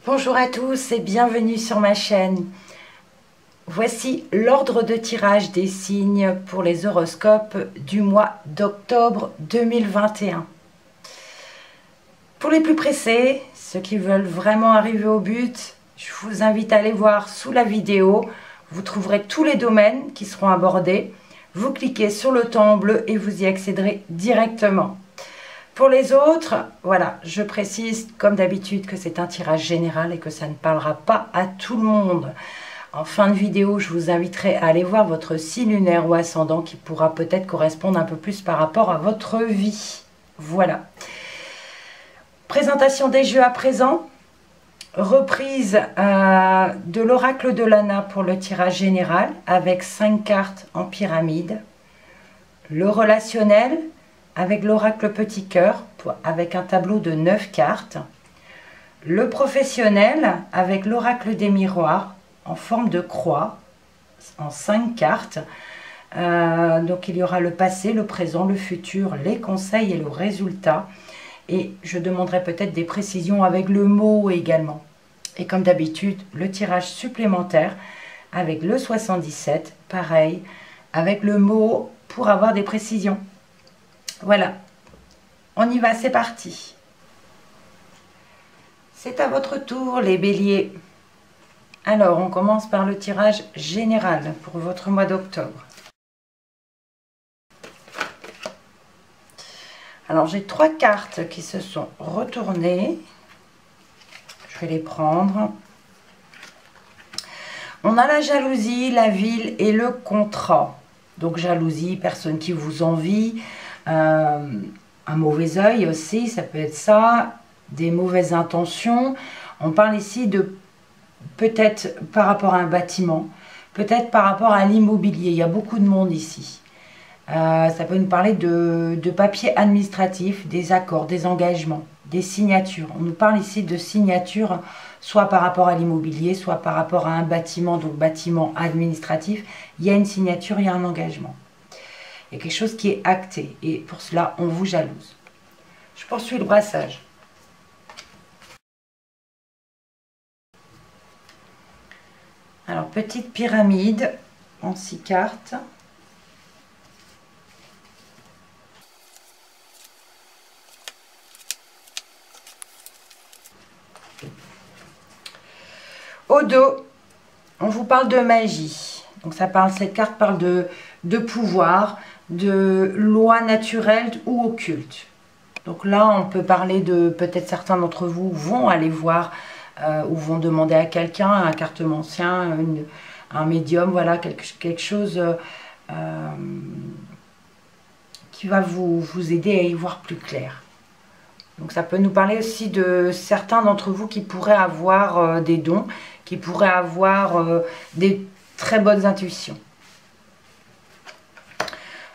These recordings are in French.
Bonjour à tous et bienvenue sur ma chaîne. Voici l'ordre de tirage des signes pour les horoscopes du mois d'octobre 2021. Pour les plus pressés, ceux qui veulent vraiment arriver au but, je vous invite à aller voir sous la vidéo. Vous trouverez tous les domaines qui seront abordés. Vous cliquez sur le temps bleu et vous y accéderez directement. Pour les autres, voilà, je précise comme d'habitude que c'est un tirage général et que ça ne parlera pas à tout le monde. En fin de vidéo, je vous inviterai à aller voir votre signe lunaire ou ascendant qui pourra peut-être correspondre un peu plus par rapport à votre vie. Voilà. Présentation des jeux à présent. Reprise de l'oracle de Lana pour le tirage général avec 5 cartes en pyramide. Le relationnel avec l'oracle petit cœur avec un tableau de 9 cartes. Le professionnel avec l'oracle des miroirs en forme de croix en 5 cartes. Donc il y aura le passé, le présent, le futur, les conseils et le résultat. Et je demanderai peut-être des précisions avec le mot également. Et comme d'habitude, le tirage supplémentaire avec le 77, pareil, avec le mot pour avoir des précisions. Voilà, on y va, c'est parti. C'est à votre tour les béliers. Alors, on commence par le tirage général pour votre mois d'octobre. Alors, j'ai 3 cartes qui se sont retournées. Je vais les prendre. On a la jalousie, la ville et le contrat. Donc, jalousie, personne qui vous envie. Un mauvais œil aussi, ça peut être ça, des mauvaises intentions. On parle ici de peut-être par rapport à un bâtiment, peut-être par rapport à l'immobilier. Il y a beaucoup de monde ici. Ça peut nous parler de papiers administratifs, des accords, des engagements, des signatures. On nous parle ici de signatures, soit par rapport à l'immobilier, soit par rapport à un bâtiment, donc bâtiment administratif. Il y a une signature, il y a un engagement. Il y a quelque chose qui est acté et pour cela, on vous jalouse. Je poursuis le brassage. Alors, petite pyramide en 6 cartes. Au dos, on vous parle de magie. Donc, cette carte parle de pouvoir, de lois naturelles ou occultes. Donc là, on peut parler de, peut-être certains d'entre vous vont aller voir ou vont demander à quelqu'un, un cartomancien, un médium, voilà, quelque chose qui va vous aider à y voir plus clair. Donc ça peut nous parler aussi de certains d'entre vous qui pourraient avoir des dons, qui pourraient avoir des très bonnes intuitions.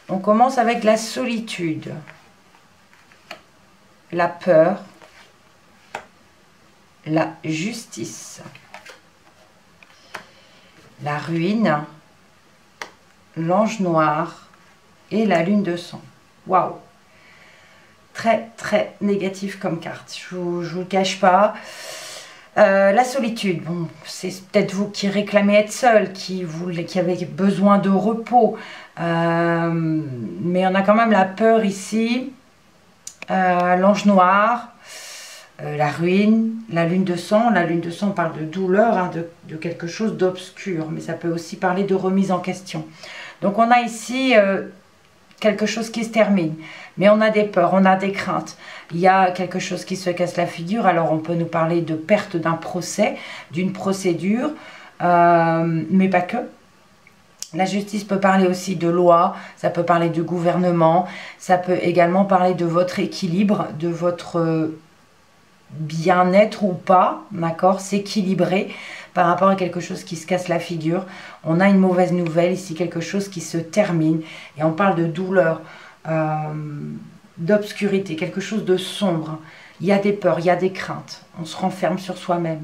On commence avec la solitude, la peur, la justice, la ruine, l'ange noir et la lune de sang. Waouh! Très très négatif comme carte, je vous le cache pas. La solitude, bon, c'est peut-être vous qui réclamez être seul, qui avez besoin de repos, mais on a quand même la peur ici, l'ange noir, la ruine, la lune de sang. La lune de sang parle de douleur, hein, de quelque chose d'obscur, mais ça peut aussi parler de remise en question. Donc on a ici quelque chose qui se termine, mais on a des peurs, on a des craintes. Il y a quelque chose qui se casse la figure, alors on peut nous parler de perte d'un procès, d'une procédure, mais pas que. La justice peut parler aussi de loi, ça peut parler de gouvernement, ça peut également parler de votre équilibre, de votre bien-être ou pas, d'accord, s'équilibrer par rapport à quelque chose qui se casse la figure. On a une mauvaise nouvelle ici, quelque chose qui se termine, et on parle de douleur, d'obscurité, quelque chose de sombre. Il y a des peurs, il y a des craintes, on se renferme sur soi-même.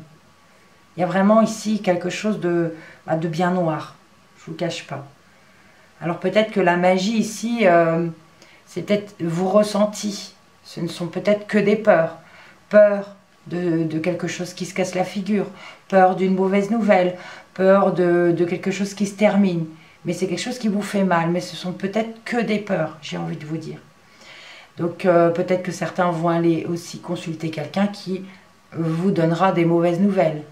Il y a vraiment ici quelque chose de bien noir, je ne vous cache pas. Alors peut-être que la magie ici, c'est peut-être vos ressentis, ce ne sont peut-être que des peurs. Peur de quelque chose qui se casse la figure, peur d'une mauvaise nouvelle, peur de quelque chose qui se termine. Mais c'est quelque chose qui vous fait mal, mais ce sont peut-être que des peurs, j'ai envie de vous dire. Donc peut-être que certains vont aller aussi consulter quelqu'un qui vous donnera des mauvaises nouvelles.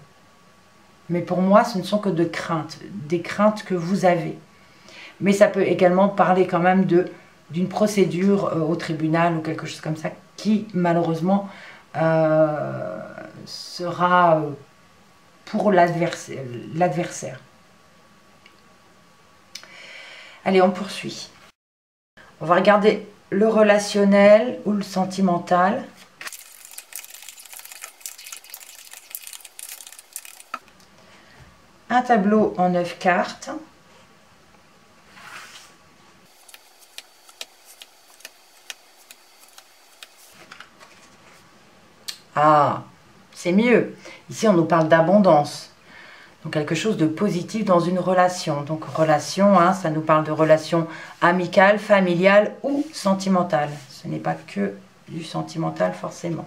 Mais pour moi, ce ne sont que de craintes, des craintes que vous avez. Mais ça peut également parler quand même d'une procédure au tribunal ou quelque chose comme ça qui, malheureusement, sera pour l'adversaire. Allez, on poursuit. On va regarder le relationnel ou le sentimental. Un tableau en 9 cartes. Ah, c'est mieux. Ici, on nous parle d'abondance. Donc, quelque chose de positif dans une relation. Donc, relation, hein, ça nous parle de relation amicale, familiale ou sentimentale. Ce n'est pas que du sentimental, forcément.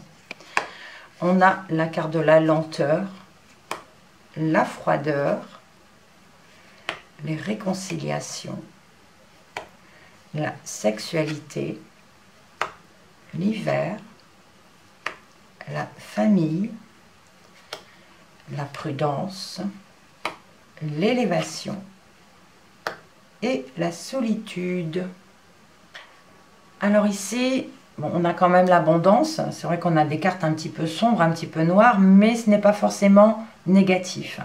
On a la carte de la lenteur, la froideur, les réconciliations, la sexualité, l'hiver, la famille, la prudence, l'élévation et la solitude. Alors ici, bon, on a quand même l'abondance. C'est vrai qu'on a des cartes un petit peu sombres, un petit peu noires, mais ce n'est pas forcément négatif.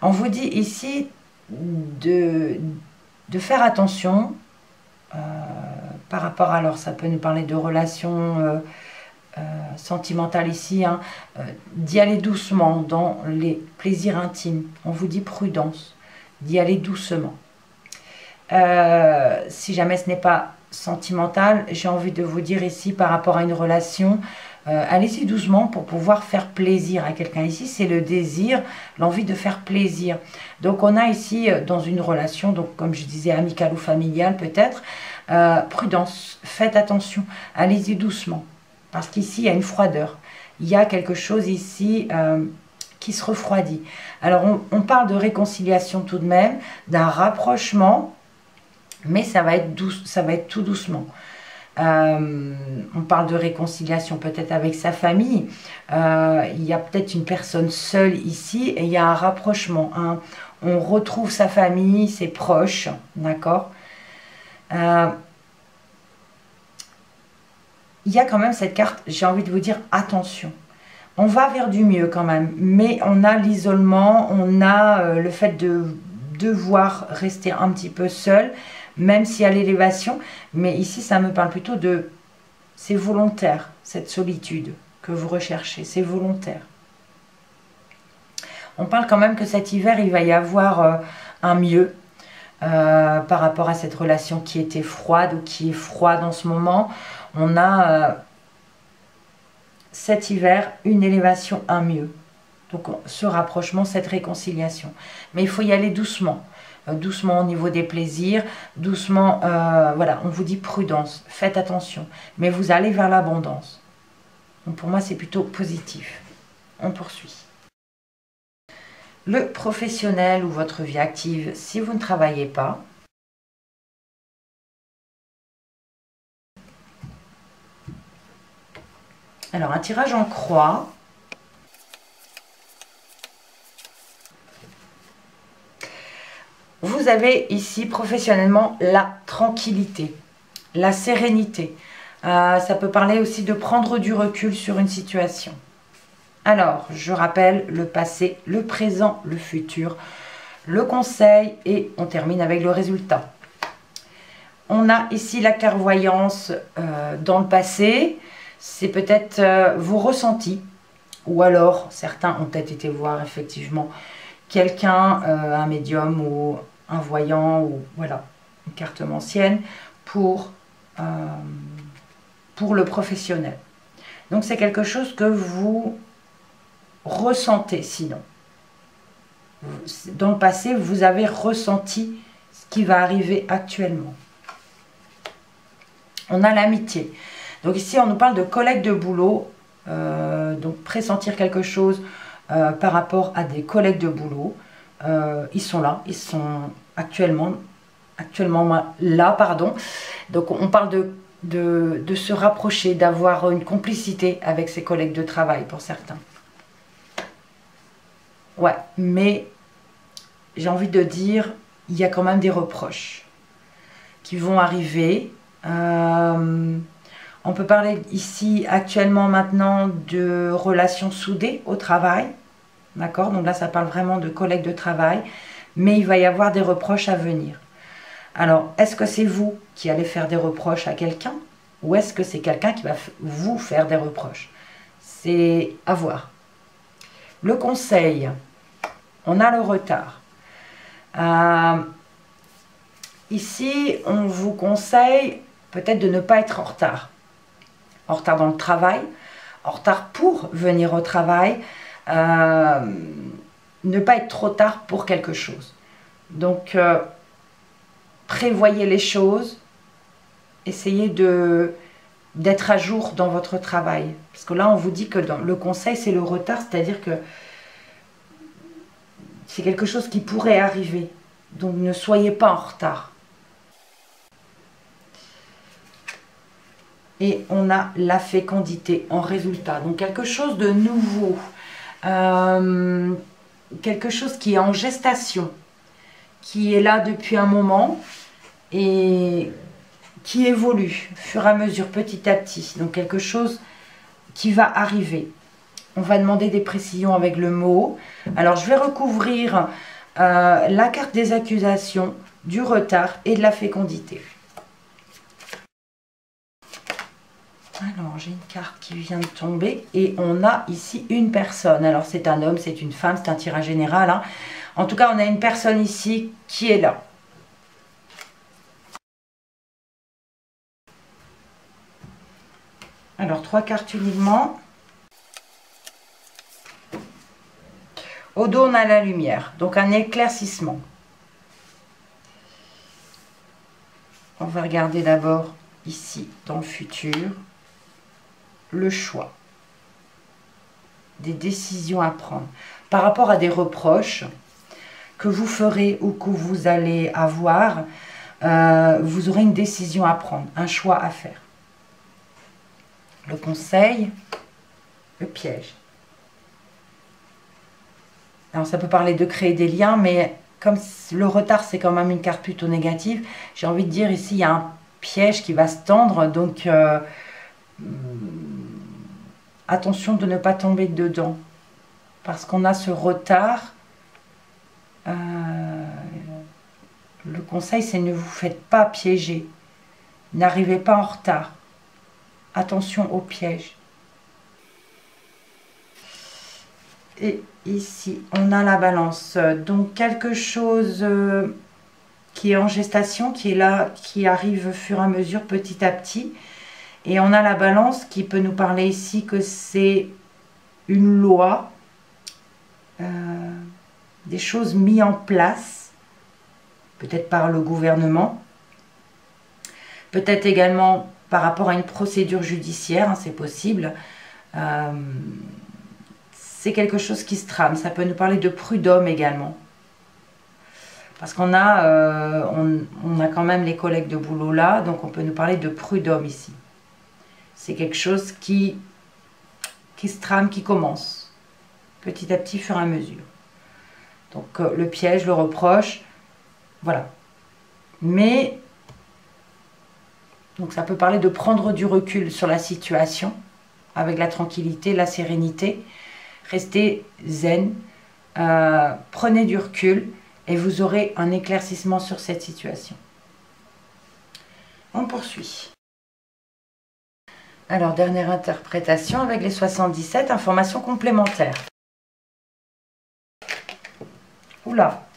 On vous dit ici de faire attention par rapport à, alors ça peut nous parler de relations sentimentales ici, hein, d'y aller doucement dans les plaisirs intimes. On vous dit prudence, d'y aller doucement. Si jamais ce n'est pas sentimental, j'ai envie de vous dire ici par rapport à une relation, allez-y doucement pour pouvoir faire plaisir à quelqu'un. Ici, c'est le désir, l'envie de faire plaisir. Donc, on a ici, dans une relation, donc comme je disais, amicale ou familiale peut-être, prudence, faites attention, allez-y doucement. Parce qu'ici, il y a une froideur. Il y a quelque chose ici qui se refroidit. Alors, on parle de réconciliation tout de même, d'un rapprochement, mais ça va être tout doucement. On parle de réconciliation peut-être avec sa famille. Il y a peut-être une personne seule ici et il y a un rapprochement. On retrouve sa famille, ses proches, d'accord. Il y a quand même cette carte, j'ai envie de vous dire, attention. On va vers du mieux quand même, mais on a l'isolement, on a le fait de devoir rester un petit peu seul, même s'il y a l'élévation. Mais ici, ça me parle plutôt de... c'est volontaire, cette solitude que vous recherchez, c'est volontaire. On parle quand même que cet hiver, il va y avoir un mieux par rapport à cette relation qui était froide ou qui est froide en ce moment. On a cet hiver une élévation, un mieux. Donc ce rapprochement, cette réconciliation. Mais il faut y aller doucement. Doucement au niveau des plaisirs, doucement, voilà, on vous dit prudence, faites attention. Mais vous allez vers l'abondance. Donc pour moi, c'est plutôt positif. On poursuit. Le professionnel ou votre vie active, si vous ne travaillez pas. Alors, un tirage en croix. Vous avez ici, professionnellement, la tranquillité, la sérénité. Ça peut parler aussi de prendre du recul sur une situation. Alors, je rappelle le passé, le présent, le futur, le conseil et on termine avec le résultat. On a ici la clairvoyance dans le passé. C'est peut-être vos ressentis, ou alors certains ont peut-être été voir effectivement quelqu'un, un médium ou un voyant, ou voilà, une cartomancienne pour le professionnel. Donc c'est quelque chose que vous ressentez sinon. Dans le passé, vous avez ressenti ce qui va arriver actuellement. On a l'amitié. Donc ici, on nous parle de collègues de boulot, donc pressentir quelque chose par rapport à des collègues de boulot. Ils sont là, ils sont actuellement là, pardon. Donc on parle de se rapprocher, d'avoir une complicité avec ses collègues de travail pour certains. Ouais, mais j'ai envie de dire, il y a quand même des reproches qui vont arriver. On peut parler ici actuellement maintenant de relations soudées au travail. D'accord? Donc là, ça parle vraiment de collègues de travail. Mais il va y avoir des reproches à venir. Alors, est-ce que c'est vous qui allez faire des reproches à quelqu'un? Ou est-ce que c'est quelqu'un qui va vous faire des reproches? C'est à voir. Le conseil, on a le retard. Ici, on vous conseille peut-être de ne pas être en retard. En retard dans le travail, en retard pour venir au travail, ne pas être trop tard pour quelque chose. Donc, prévoyez les choses, essayez d'être à jour dans votre travail. Parce que là, on vous dit que dans le conseil, c'est le retard, c'est-à-dire que c'est quelque chose qui pourrait arriver. Donc, ne soyez pas en retard. Et on a la fécondité en résultat. Donc, quelque chose de nouveau. Quelque chose qui est en gestation, qui est là depuis un moment et qui évolue au fur et à mesure, petit à petit. Donc quelque chose qui va arriver. On va demander des précisions avec le mot. Alors je vais recouvrir la carte des accusations, du retard et de la fécondité. Alors j'ai une carte qui vient de tomber et on a ici une personne. Alors c'est un homme, c'est une femme, c'est un tirage général. Hein. En tout cas, on a une personne ici qui est là. Alors, 3 cartes uniquement. Au dos, on a la lumière, donc un éclaircissement. On va regarder d'abord ici, dans le futur, le choix. Des décisions à prendre. Par rapport à des reproches que vous ferez ou que vous allez avoir, vous aurez une décision à prendre, un choix à faire. Le conseil, le piège. Alors ça peut parler de créer des liens, mais comme le retard c'est quand même une carte plutôt négative, j'ai envie de dire ici il y a un piège qui va se tendre, donc attention de ne pas tomber dedans. Parce qu'on a ce retard, le conseil c'est ne vous faites pas piéger, n'arrivez pas en retard, attention au piège. Et ici, on a la balance. Donc, quelque chose qui est en gestation, qui est là, qui arrive au fur et à mesure, petit à petit. Et on a la balance qui peut nous parler ici que c'est une loi, des choses mises en place, peut-être par le gouvernement, peut-être également par rapport à une procédure judiciaire, hein, c'est possible. C'est quelque chose qui se trame. Ça peut nous parler de prud'homme également. Parce qu'on a, on a quand même les collègues de boulot là, donc on peut nous parler de prud'homme ici. C'est quelque chose qui se trame, qui commence, petit à petit, fur et à mesure. Donc le piège, le reproche, voilà. Mais, donc ça peut parler de prendre du recul sur la situation, avec la tranquillité, la sérénité. Restez zen, prenez du recul et vous aurez un éclaircissement sur cette situation. On poursuit. Alors, dernière interprétation avec les 77 informations complémentaires. Oula.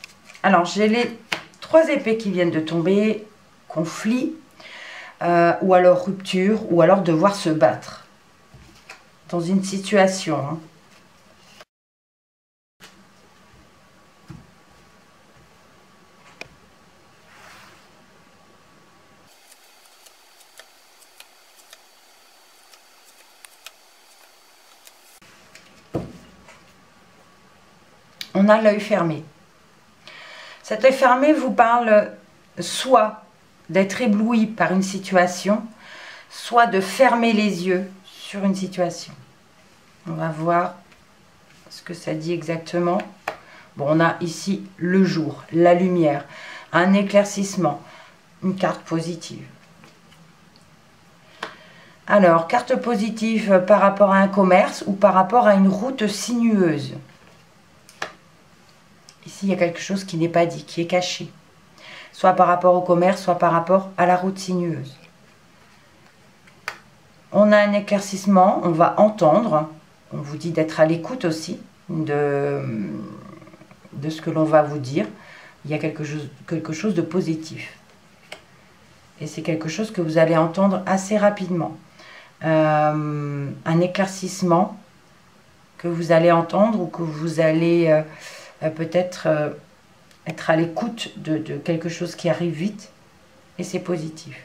Alors, j'ai les 3 épées qui viennent de tomber. Conflit, ou alors rupture, ou alors devoir se battre. Dans une situation, hein. on a l'œil fermé. Cet œil fermé vous parle soit d'être ébloui par une situation, soit de fermer les yeux sur une situation. On va voir ce que ça dit exactement. Bon, on a ici le jour, la lumière, un éclaircissement, une carte positive. Alors, carte positive par rapport à un commerce ou par rapport à une route sinueuse. Ici, il y a quelque chose qui n'est pas dit, qui est caché. Soit par rapport au commerce, soit par rapport à la route sinueuse. On a un éclaircissement, on va entendre. On vous dit d'être à l'écoute aussi de ce que l'on va vous dire. Il y a quelque chose de positif. Et c'est quelque chose que vous allez entendre assez rapidement. Un éclaircissement que vous allez entendre ou que vous allez peut-être être à l'écoute de quelque chose qui arrive vite. Et c'est positif.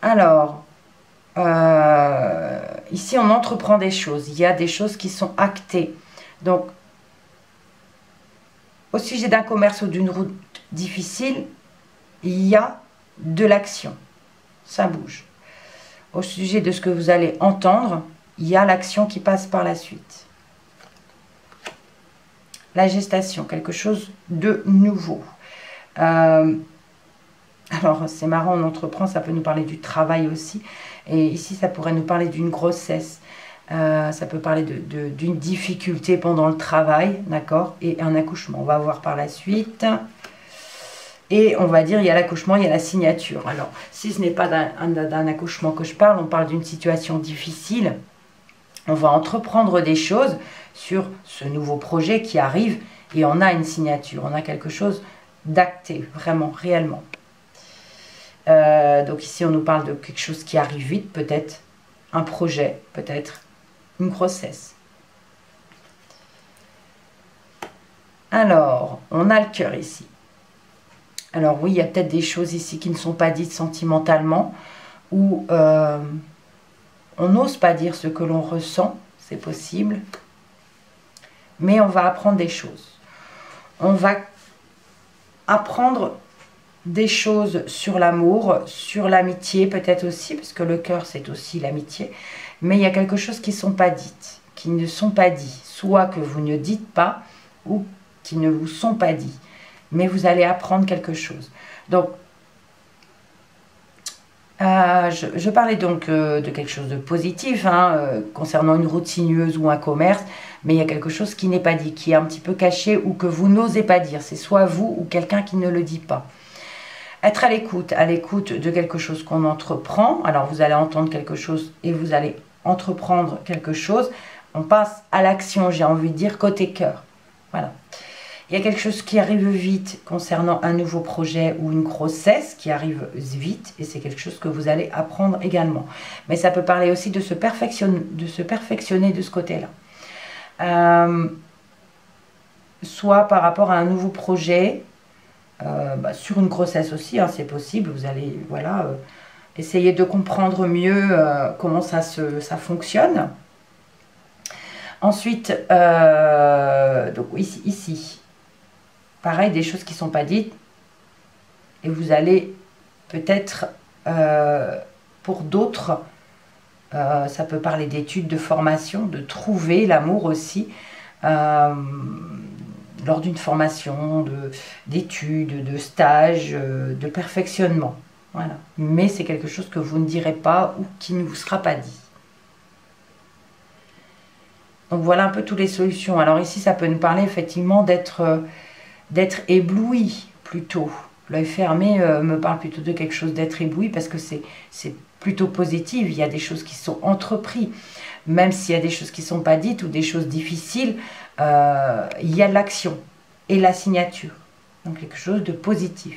Alors, ici on entreprend des choses. Il y a des choses qui sont actées. Donc, au sujet d'un commerce ou d'une route difficile, il y a de l'action. Ça bouge. Au sujet de ce que vous allez entendre, il y a l'action qui passe par la suite. La gestation, quelque chose de nouveau. Alors, c'est marrant, on entreprend, ça peut nous parler du travail aussi. Et ici, ça pourrait nous parler d'une grossesse. Ça peut parler d'une difficulté pendant le travail, d'accord, et un accouchement. On va voir par la suite. Et on va dire, il y a l'accouchement, il y a la signature. Alors, si ce n'est pas d'un accouchement que je parle, on parle d'une situation difficile. On va entreprendre des choses sur ce nouveau projet qui arrive et on a une signature. On a quelque chose d'acté, vraiment, réellement. Donc ici, on nous parle de quelque chose qui arrive vite, peut-être un projet, peut-être une grossesse. Alors, on a le cœur ici. Alors oui, il y a peut-être des choses ici qui ne sont pas dites sentimentalement, ou on n'ose pas dire ce que l'on ressent, c'est possible. Mais on va apprendre des choses. On va apprendre des choses sur l'amour, sur l'amitié peut-être aussi, parce que le cœur c'est aussi l'amitié. Mais il y a quelque chose qui ne sont pas dites, qui ne sont pas dit. Soit que vous ne dites pas, ou qui ne vous sont pas dit. Mais vous allez apprendre quelque chose. Donc, je parlais donc de quelque chose de positif, concernant une route sinueuse ou un commerce, mais il y a quelque chose qui n'est pas dit, qui est un petit peu caché ou que vous n'osez pas dire. C'est soit vous ou quelqu'un qui ne le dit pas. Être à l'écoute de quelque chose qu'on entreprend. Alors, vous allez entendre quelque chose et vous allez entreprendre quelque chose. On passe à l'action, j'ai envie de dire, côté cœur. Voilà. Il y a quelque chose qui arrive vite concernant un nouveau projet ou une grossesse qui arrive vite et c'est quelque chose que vous allez apprendre également. Mais ça peut parler aussi de se perfectionner de ce côté-là. Soit par rapport à un nouveau projet, sur une grossesse aussi, c'est possible. Vous allez essayer de comprendre mieux comment ça fonctionne. Ensuite, donc ici. Pareil, des choses qui ne sont pas dites. Et vous allez peut-être, pour d'autres, ça peut parler d'études, de formation, de trouver l'amour aussi, lors d'une formation, d'études, de stages, de perfectionnement. Voilà. Mais c'est quelque chose que vous ne direz pas ou qui ne vous sera pas dit. Donc voilà un peu toutes les solutions. Alors ici, ça peut nous parler effectivement d'être ébloui plutôt. L'œil fermé me parle plutôt de quelque chose d'être ébloui parce que c'est plutôt positif. Il y a des choses qui sont entreprises. Même s'il y a des choses qui ne sont pas dites ou des choses difficiles, il y a l'action et la signature. Donc quelque chose de positif.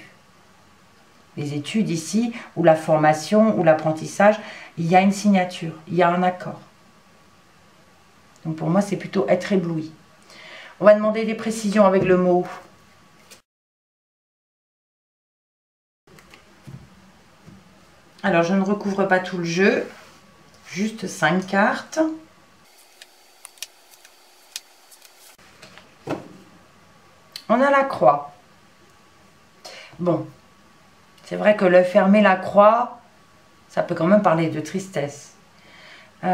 Les études ici, ou la formation, ou l'apprentissage, il y a une signature, il y a un accord. Donc pour moi, c'est plutôt être ébloui. On va demander des précisions avec le mot. Alors, je ne recouvre pas tout le jeu, juste 5 cartes. a la croix. Bon, c'est vrai que le fermer la croix, ça peut quand même parler de tristesse. Ou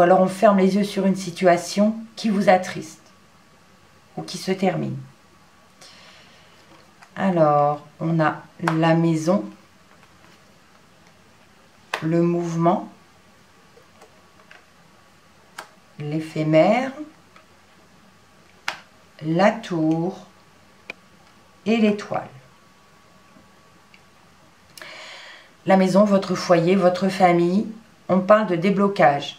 alors on ferme les yeux sur une situation qui vous attriste ou qui se termine. Alors, on a la maison, le mouvement, l'éphémère, la tour et l'étoile. La maison, votre foyer, votre famille, on parle de déblocage,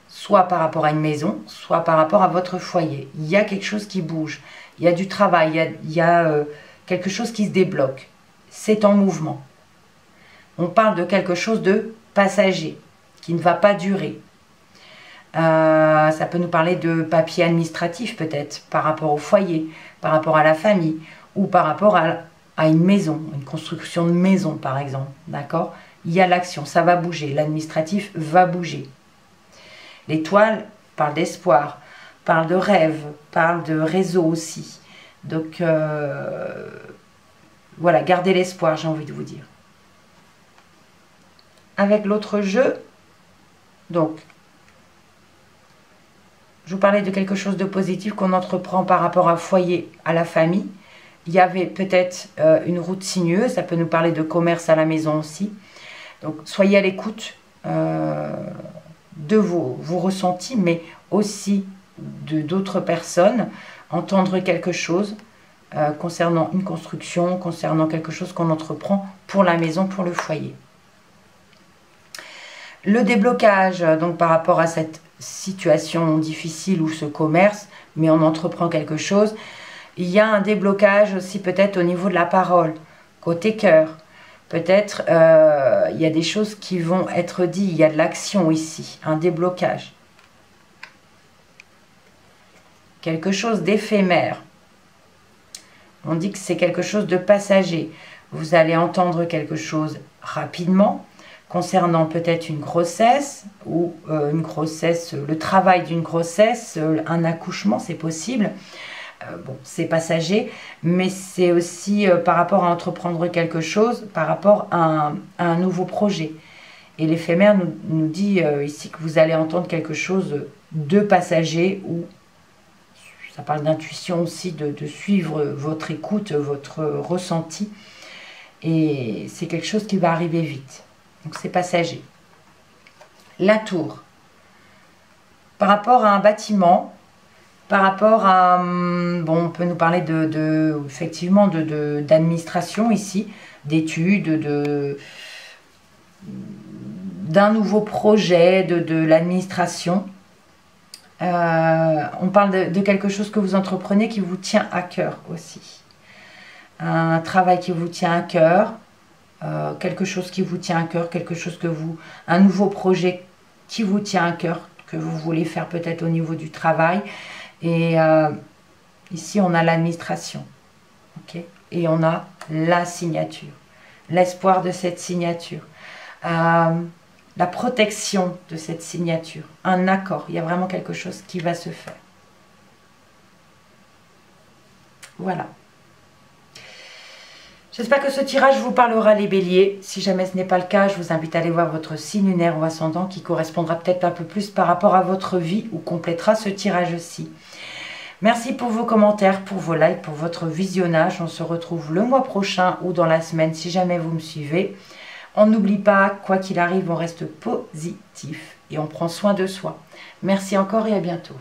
soit par rapport à une maison, soit par rapport à votre foyer. Il y a quelque chose qui bouge, il y a du travail, il y a quelque chose qui se débloque. C'est en mouvement. On parle de quelque chose de passager, qui ne va pas durer. Ça peut nous parler de papier administratif peut-être, par rapport au foyer, par rapport à la famille, ou par rapport à une maison, une construction de maison par exemple, d'accord? Il y a l'action, ça va bouger, l'administratif va bouger. L'étoile parle d'espoir, parle de rêve, parle de réseau aussi. Donc voilà, gardez l'espoir, j'ai envie de vous dire. Avec l'autre jeu, donc, je vous parlais de quelque chose de positif qu'on entreprend par rapport à foyer, à la famille. Il y avait peut-être une route sinueuse, ça peut nous parler de commerce à la maison aussi. Donc, soyez à l'écoute de vos ressentis, mais aussi de d'autres personnes, entendre quelque chose concernant une construction, concernant quelque chose qu'on entreprend pour la maison, pour le foyer. Le déblocage, donc par rapport à cette situation difficile ou ce commerce, mais on entreprend quelque chose, il y a un déblocage aussi peut-être au niveau de la parole, côté cœur. Peut-être il y a des choses qui vont être dites, il y a de l'action ici, un déblocage. Quelque chose d'éphémère. On dit que c'est quelque chose de passager. Vous allez entendre quelque chose rapidement, concernant peut-être une grossesse, ou une grossesse, le travail d'une grossesse, un accouchement, c'est possible. Bon, c'est passager, mais c'est aussi par rapport à entreprendre quelque chose, par rapport à un nouveau projet. Et l'éphémère nous dit ici que vous allez entendre quelque chose de passager, ou ça parle d'intuition aussi, de suivre votre écoute, votre ressenti. Et c'est quelque chose qui va arriver vite. Donc c'est passager. La tour. Par rapport à un bâtiment, par rapport à, bon, on peut nous parler effectivement d'administration ici, d'études, d'un nouveau projet, de l'administration. On parle de quelque chose que vous entreprenez qui vous tient à cœur aussi. Un travail qui vous tient à cœur, quelque chose qui vous tient à cœur, un nouveau projet qui vous tient à cœur, que vous voulez faire peut-être au niveau du travail. Et ici, on a l'administration. Okay, et on a la signature. L'espoir de cette signature. La protection de cette signature. Un accord. Il y a vraiment quelque chose qui va se faire. Voilà. J'espère que ce tirage vous parlera les béliers. Si jamais ce n'est pas le cas, je vous invite à aller voir votre signe lunaire ou ascendant qui correspondra peut-être un peu plus par rapport à votre vie ou complétera ce tirage-ci. Merci pour vos commentaires, pour vos likes, pour votre visionnage. On se retrouve le mois prochain ou dans la semaine si jamais vous me suivez. On n'oublie pas, quoi qu'il arrive, on reste positif et on prend soin de soi. Merci encore et à bientôt.